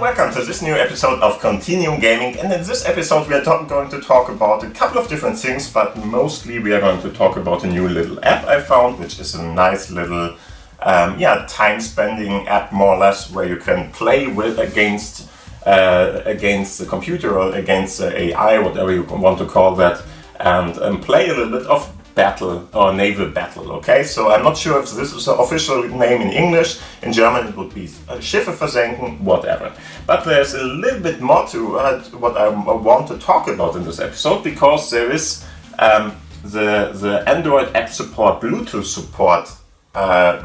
welcome to this new episode of Continuum Gaming, and in this episode we are going to talk about a couple of different things, but mostly we are going to talk about a new little app I found, which is a nice little time-spending app, more or less, where you can play with against the computer or against the AI, whatever you want to call that, and play a little bit of battle or naval battle. Okay, so I'm not sure if this is the official name in English. In German it would be Schiffe versenken, whatever. But there's a little bit more to what I want to talk about in this episode, because there is the Android app support, Bluetooth support,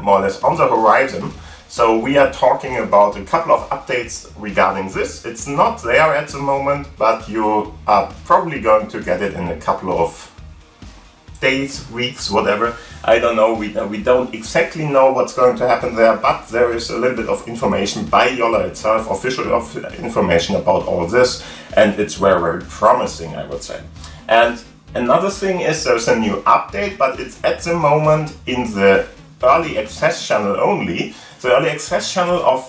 more or less on the horizon. So we are talking about a couple of updates regarding this. It's not there at the moment, but you are probably going to get it in a couple of days, weeks, whatever. I don't know. We don't exactly know what's going to happen there, but there is a little bit of information by Jolla itself, official information about all this, and it's very, very promising, I would say. And another thing is there's a new update, but it's at the moment in the early access channel only. The early access channel of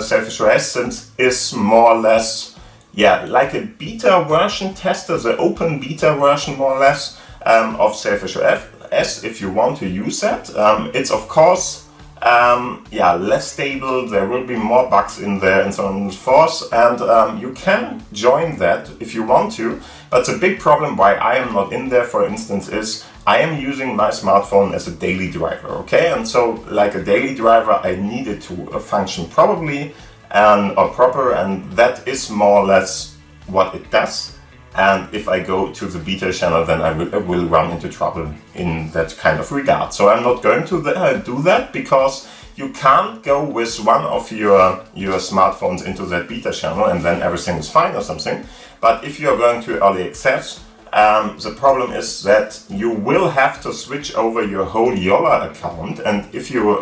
Sailfish OS is more or less, like a beta version tester, the open beta version more or less, of Sailfish OS, if you want to use that. It's of course less stable, there will be more bugs in there and so on and so forth, and you can join that if you want to, but the big problem why I am not in there, for instance, is I am using my smartphone as a daily driver, okay? And so like a daily driver I need it to function properly or proper, and that is more or less what it does. And if I go to the beta channel, then I will run into trouble in that kind of regard. So I'm not going to do that, because you can't go with one of your smartphones into that beta channel and then everything is fine or something. But if you're going to early access, the problem is that you will have to switch over your whole Jolla account. And if your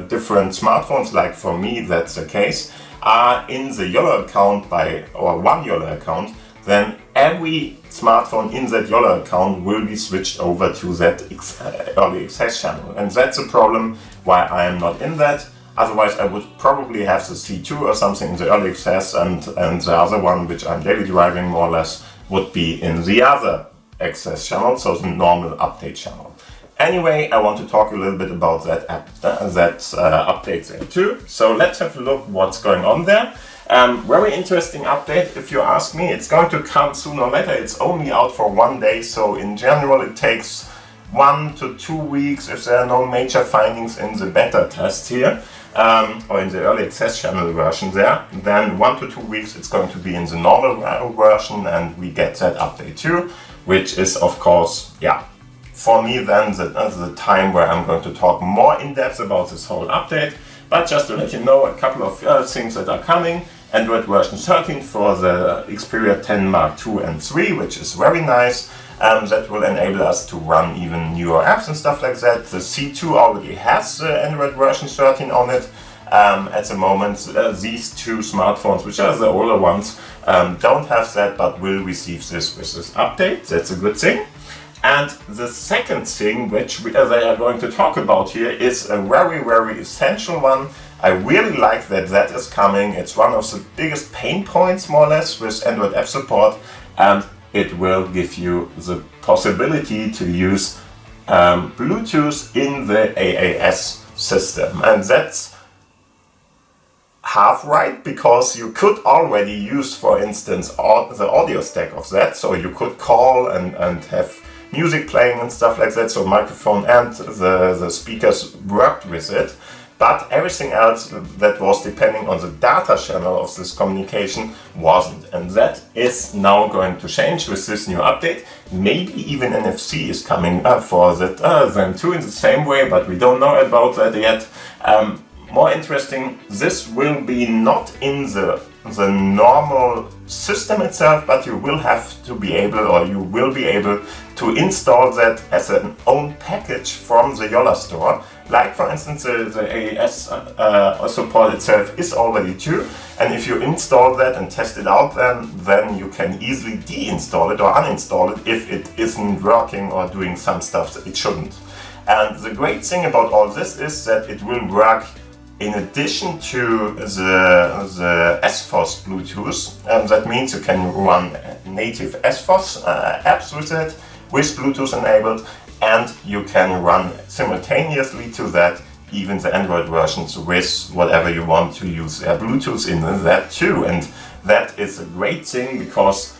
different smartphones, like for me that's the case, are in the Jolla account one Jolla account, then every smartphone in that Jolla account will be switched over to that early access channel. And that's a problem why I am not in that. Otherwise I would probably have the C2 or something in the early access, and the other one, which I'm daily driving more or less, would be in the other access channel, so the normal update channel. Anyway, I want to talk a little bit about that app, update there too. So let's have a look what's going on there. Very interesting update, if you ask me. It's going to come sooner or later. It's only out for 1 day, so in general it takes 1 to 2 weeks if there are no major findings in the beta test here, or in the early access channel version there. Then 1 to 2 weeks it's going to be in the normal version, and we get that update too, which is of course, for me then the time where I'm going to talk more in depth about this whole update. But just to let you know a couple of things that are coming. Android version 13 for the Xperia 10 Mark II and 3, which is very nice. That will enable us to run even newer apps and stuff like that. The C2 already has the Android version 13 on it. At the moment, these two smartphones, which are the older ones, don't have that, but will receive this with this update. That's a good thing. And the second thing, which they are going to talk about here, is a very, very essential one. I really like that is coming. It's one of the biggest pain points, more or less, with Android app support, and it will give you the possibility to use Bluetooth in the AAS system. And that's half right, because you could already use, for instance, the audio stack of that. So you could call and have music playing and stuff like that, so microphone and the speakers worked with it. But everything else that was depending on the data channel of this communication wasn't. And that is now going to change with this new update. Maybe even NFC is coming up for that then too, in the same way, but we don't know about that yet. More interesting, this will be not in the normal system itself, but you will have to be able, or you will be able to install that as an own package from the Jolla store. Like for instance, the AAS support itself is already too, and if you install that and test it out, then you can easily deinstall it or uninstall it if it isn't working or doing some stuff that it shouldn't. And the great thing about all this is that it will work in addition to the SFOS Bluetooth, that means you can run native SFOS apps with it, with Bluetooth enabled, and you can run simultaneously to that even the Android versions with whatever you want to use Bluetooth in that too. And that is a great thing, because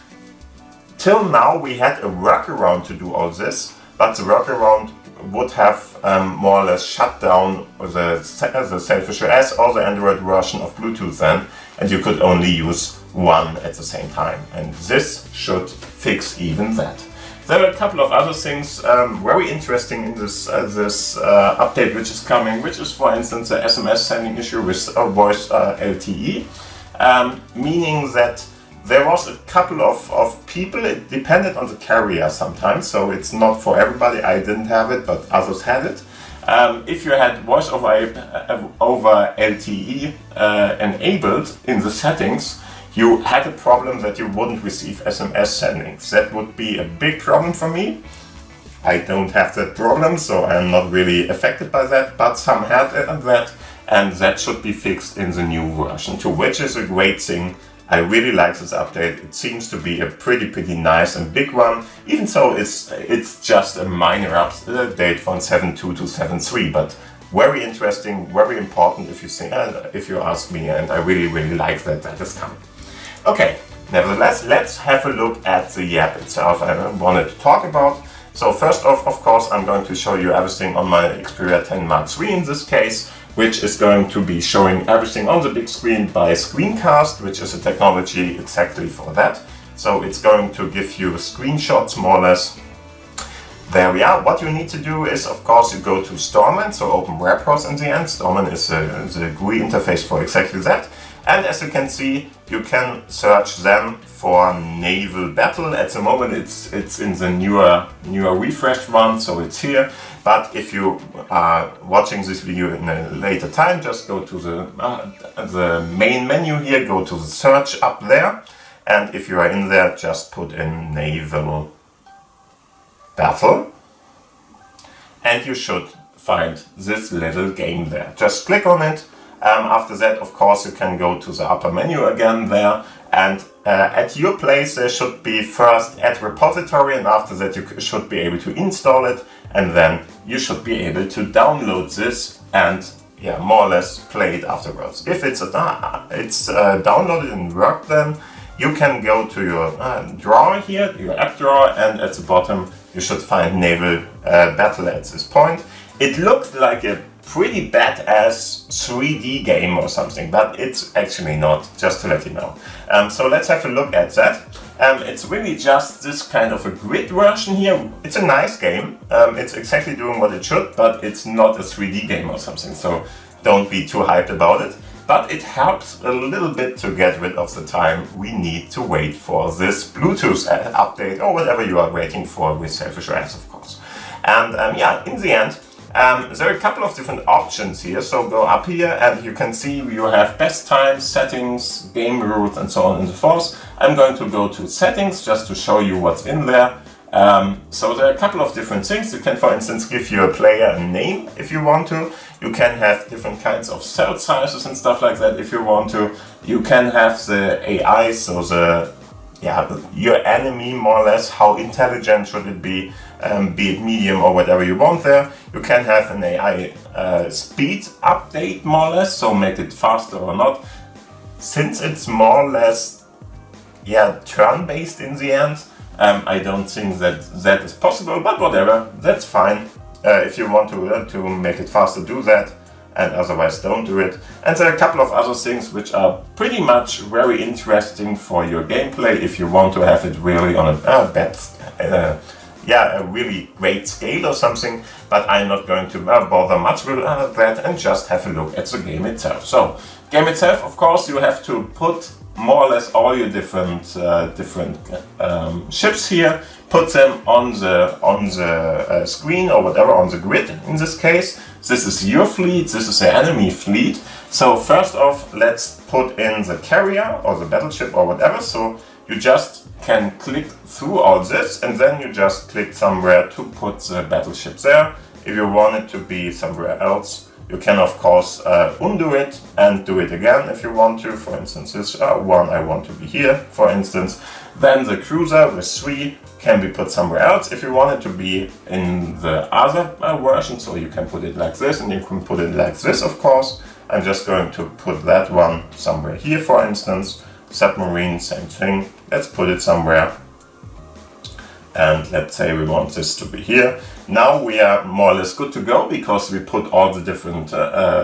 till now we had a workaround to do all this, but the workaround would have more or less shut down the Sailfish OS or the Android version of Bluetooth then, and you could only use one at the same time. And this should fix even that. There are a couple of other things very interesting in this update which is coming, which is, for instance, the SMS sending issue with voice LTE, meaning that there was a couple of people, it depended on the carrier sometimes, so it's not for everybody. I didn't have it, but others had it. If you had voice over LTE enabled in the settings, you had a problem that you wouldn't receive SMS sendings. That would be a big problem for me. I don't have that problem, so I'm not really affected by that, but some had that, and that should be fixed in the new version too, which is a great thing. I really like this update. It seems to be a pretty nice and big one, even though it's just a minor update from 7.2 to 7.3, but very interesting, very important if you ask me, and I really like that is coming. Okay, nevertheless, let's have a look at the app itself I wanted to talk about. So first off, of course, I'm going to show you everything on my Xperia 10 Mark III in this case, which is going to be showing everything on the big screen by Screencast, which is a technology exactly for that. So it's going to give you screenshots more or less. There we are. What you need to do is, of course, you go to Storman, so open web browser in the end. Storman is the GUI interface for exactly that. And as you can see, you can search then for Naval Battle. At the moment it's in the newer refreshed one, so it's here. But if you are watching this video in a later time, just go to the main menu here, go to the search up there. And if you are in there, just put in Naval Battle. And you should find this little game there. Just click on it. After that, of course, you can go to the upper menu again there, and at your place there should be first add repository, and after that you should be able to install it, and then you should be able to download this and more or less play it afterwards. If it's downloaded and worked, then you can go to your drawer here, your app drawer, and at the bottom you should find Naval Battle at this point. It looked like a pretty badass 3D game or something, but it's actually not, just to let you know. So let's have a look at that. It's really just this kind of a grid version here. It's a nice game. It's exactly doing what it should, but it's not a 3D game or something, so don't be too hyped about it. But it helps a little bit to get rid of the time we need to wait for this Bluetooth update or whatever you are waiting for with Sailfish OS, of course. And in the end, there are a couple of different options here, so go up here and you can see you have best times, settings, game rules, and so on and so forth. I'm going to go to settings just to show you what's in there. So there are a couple of different things. You can, for instance, give your player a name if you want to. You can have different kinds of cell sizes and stuff like that if you want to. You can have the AI, so your enemy more or less, how intelligent should it be it medium or whatever you want there. You can have an AI speed update more or less, so make it faster or not. Since it's more or less turn-based in the end, I don't think that is possible, but whatever, that's fine. If you want to make it faster, do that, and otherwise don't do it. And there are a couple of other things which are pretty much very interesting for your gameplay if you want to have it really on a really great scale or something, but I'm not going to bother much with that and just have a look at the game itself. So, game itself, of course, you have to put more or less all your different ships here, put them on the screen or whatever, on the grid in this case. This is your fleet, this is the enemy fleet. So first off, let's put in the carrier or the battleship or whatever. So you just can click through all this and then you just click somewhere to put the battleship there. If you want it to be somewhere else, You can of course undo it and do it again if you want to. For instance, this one I want to be here, for instance. Then the cruiser with 3 can be put somewhere else if you want it to be in the other version. So you can put it like this, and you can put it like this, of course. I'm just going to put that one somewhere here, for instance. Submarine, same thing. Let's put it somewhere. And let's say we want this to be here. Now we are more or less good to go because we put all the different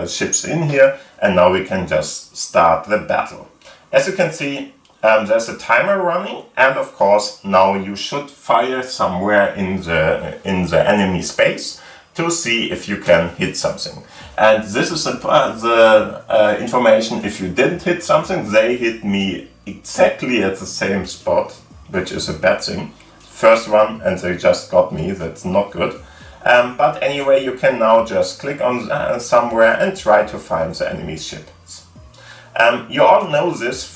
ships in here, and now we can just start the battle. As you can see, there's a timer running, and of course now you should fire somewhere in the enemy space to see if you can hit something. And this is the information. If you didn't hit something, they hit me exactly at the same spot, which is a bad thing. First one, and they just got me. That's not good. But anyway, you can now just click on somewhere and try to find the enemy ships. You all know this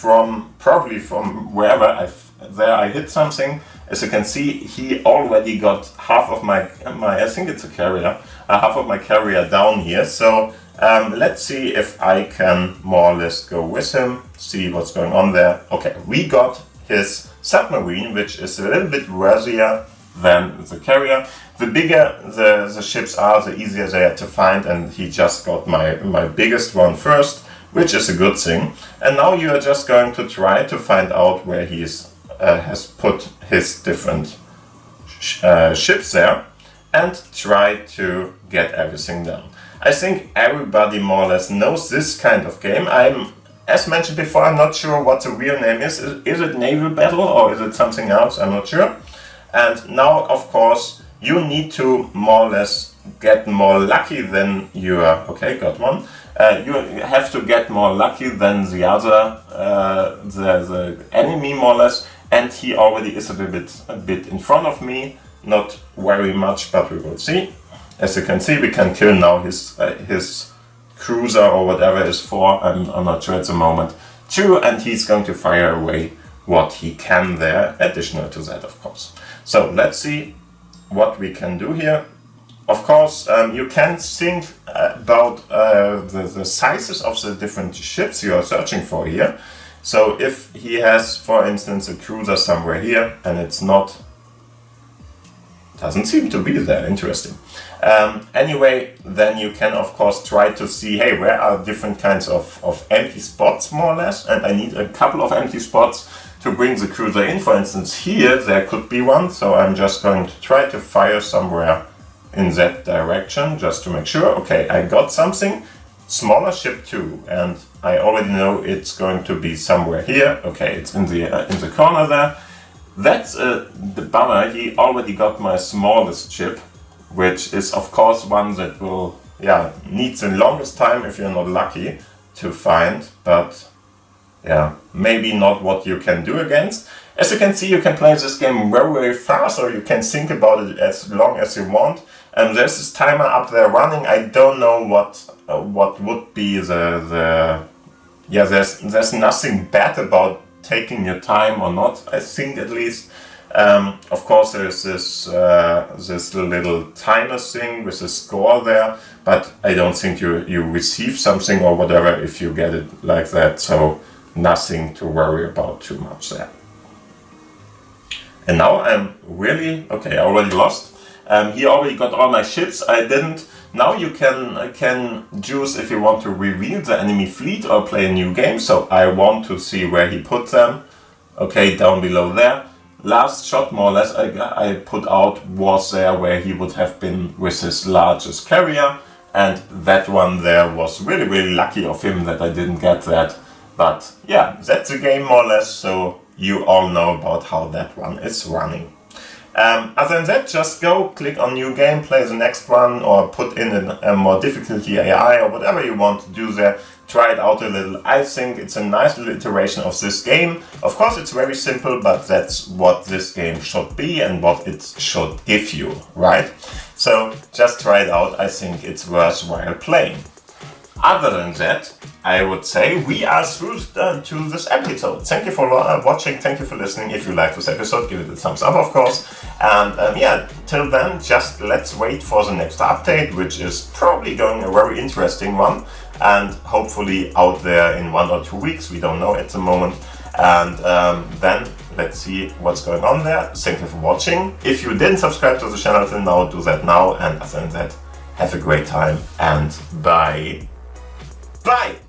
probably from wherever I hit something. As you can see, he already got half of my I think it's a carrier, half of my carrier down here. So let's see if I can more or less go with him, see what's going on there. Okay, we got his submarine, which is a little bit worthier than the carrier. The bigger the ships are, the easier they are to find, and he just got my biggest one first, which is a good thing. And now you are just going to try to find out where he has put his different ships there, and try to get everything done. I think everybody more or less knows this kind of game. As mentioned before, I'm not sure what the real name is. Is it Naval Battle or is it something else? I'm not sure. And now, of course, you need to more or less get more lucky than you are. Okay, got one. You have to get more lucky than the other, the enemy more or less. And he already is a bit in front of me. Not very much, but we will see. As you can see, we can kill now his cruiser or whatever is 4, I'm not sure at the moment, 2, and he's going to fire away what he can there, additional to that, of course. So let's see what we can do here. Of course, you can think about the sizes of the different ships you are searching for here. So if he has, for instance, a cruiser somewhere here, and it's not, doesn't seem to be there, interesting. Anyway, then you can of course try to see, hey, where are different kinds of empty spots more or less, and I need a couple of empty spots to bring the cruiser in. For instance, here there could be one, so I'm just going to try to fire somewhere in that direction just to make sure. Okay, I got something, smaller ship too, and I already know it's going to be somewhere here. Okay, it's in the corner there. That's the bummer. He already got my smallest ship, which is of course one that will need the longest time if you're not lucky to find, but yeah, maybe not what you can do against. As you can see, you can play this game very, very fast, or you can think about it as long as you want. And there's this timer up there running. I don't know what would be the there's nothing bad about taking your time or not, I think, at least. Of course, there's this little timer thing with a score there, but I don't think you receive something or whatever if you get it like that, so nothing to worry about too much there. And now I'm really, okay, I already lost. He already got all my ships, I didn't. Now you can choose if you want to reveal the enemy fleet or play a new game. So I want to see where he put them. Okay, down below there. Last shot, more or less, I put out was there where he would have been with his largest carrier. And that one there was really, really lucky of him that I didn't get that. But yeah, that's the game more or less, so you all know about how that one is running. Other than that, just go, click on new game, play the next one, or put in a more difficulty AI or whatever you want to do there. Try it out a little. I think it's a nice little iteration of this game. Of course, it's very simple, but that's what this game should be and what it should give you, right? So just try it out. I think it's worthwhile playing. Other than that, I would say we are through to this episode. Thank you for watching, thank you for listening. If you like this episode, give it a thumbs up, of course. And yeah, till then, just let's wait for the next update, which is probably going a very interesting one, and hopefully out there in 1 or 2 weeks. We don't know at the moment. And then let's see what's going on there. Thank you for watching. If you didn't subscribe to the channel till now, do that now. And other than that, have a great time and bye. Bye!